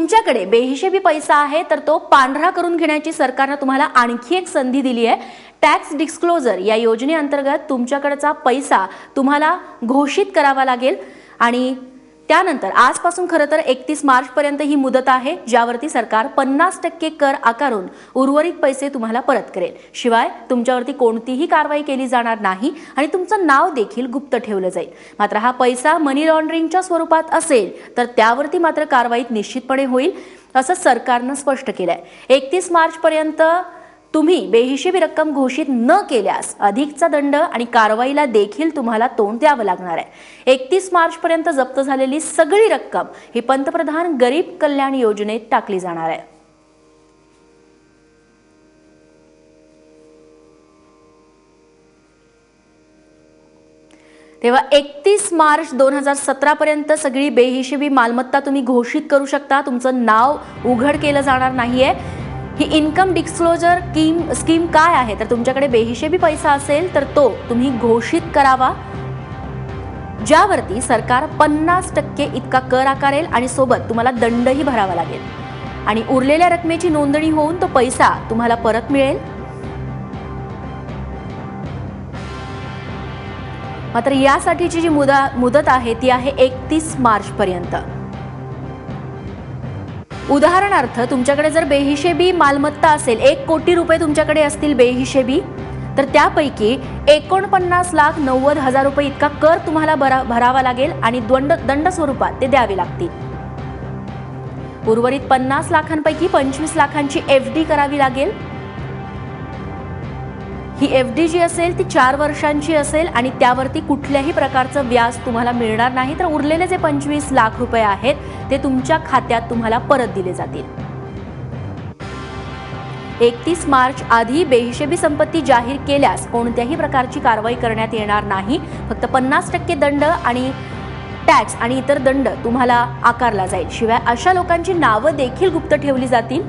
तुमच्याकडे बेहिशेबी पैसा आहे तर तो पांढरा करून घेण्याची सरकारने तुम्हाला आणखी एक संधी दिली आहे। टॅक्स डिस्क्लोजर या योजनेअंतर्गत तुमच्याकडचा पैसा तुम्हाला घोषित करावा लागेल आणि त्यानंतर आजपासून खरं तर 31 मार्च पर्यंत ही मुदत आहे, ज्यावरती सरकार 50% कर आकारून उर्वरित पैसे तुम्हाला परत करेल। शिवाय तुमच्यावरती कोणतीही कारवाई केली जाणार नाही आणि तुमचं नाव देखील गुप्त ठेवलं जाईल। मात्र हा पैसा मनी लॉन्ड्रिंगच्या स्वरूपात असेल तर त्यावरती मात्र कारवाई निश्चितपणे होईल, असं सरकारनं स्पष्ट केलंय। 31 मार्च पर्यंत तुम्ही बेहिशेबी रक्कम घोषित न केल्यास अधिकचा दंड आणि कारवाईला देखील तुम्हाला तोंड द्यावं लागणार आहे। 31 मार्च पर्यंत जप्त झालेली सगळी रक्कम ही पंतप्रधान गरीब कल्याण योजनेत टाकली जाणार आहे। तेव्हा 31 मार्च 2017 पर्यंत सगळी बेहिशेबी मालमत्ता तुम्ही घोषित करू शकता, तुमचं नाव उघड केलं जाणार नाहीये। ही इन्कम डिस्क्लोजर स्कीम काय आहे तर तुमच्याकडे बेहिशेबी पैसा असेल तर तो तुम्ही घोषित करावा, ज्यावरती सरकार 50% इतका कर आकारेल आणि सोबत तुम्हाला दंडही भरावा लागेल आणि उरलेल्या रकमेची नोंदणी होऊन तो पैसा तुम्हाला परत मिळेल। मात्र यासाठीची जी मुदत आहे ती आहे 31 मार्च पर्यंत। उदाहरणार्थ तुमच्याकडे जर बेहिशेबी मालमत्ता असेल, 1 कोटी रुपये तुमच्याकडे असतील बेहिशेबी, तर त्यापैकी 49,90,000 रुपये इतका कर तुम्हाला भरावा लागेल आणि दंड स्वरूपात ते द्यावे लागतील। उर्वरित 50 लाखांपैकी 25 लाखांची FD करावी लागेल। ही FD जी असेल ती 4 वर्षांची असेल आणि त्यावरती कुठल्याही प्रकारचं व्याज तुम्हाला मिळणार नाही, तर उरलेले जे 25 लाख रुपये आहेत ते तुमच्या खात्यात तुम्हाला परत दिले जातील। 31 मार्च आधी बेहिशेबी संपत्ती जाहीर केल्यास कोणत्याही प्रकारची कारवाई करण्यात येणार नाही, फक्त 50% दंड आणि टॅक्स आणि इतर दंड तुम्हाला आकारला जाईल। शिवाय अशा लोकांची नावं देखील गुप्त ठेवली जातील।